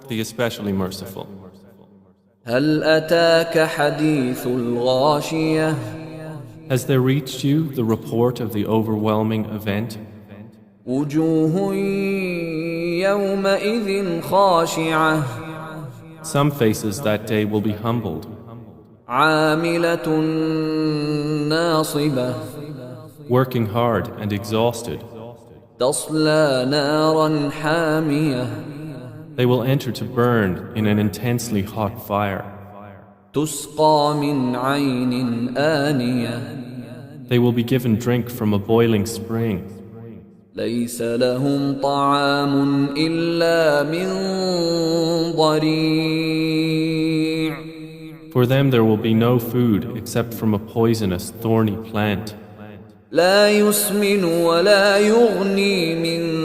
the especially merciful. هل أتاك حديث الغاشية Has there reached you the report of the overwhelming event? وجوه يومئذ خاشعة Some faces that day will be humbled, عاملة ناصبة working hard and exhausted. تصلى نارا حامية They will enter to burn in an intensely hot fire. تسقى من عين آنية They will be given drink from a boiling spring. ليس لهم طعام إلا من ضريع For them there will be no food except from a poisonous, thorny plant. لا يسمن ولا يغني من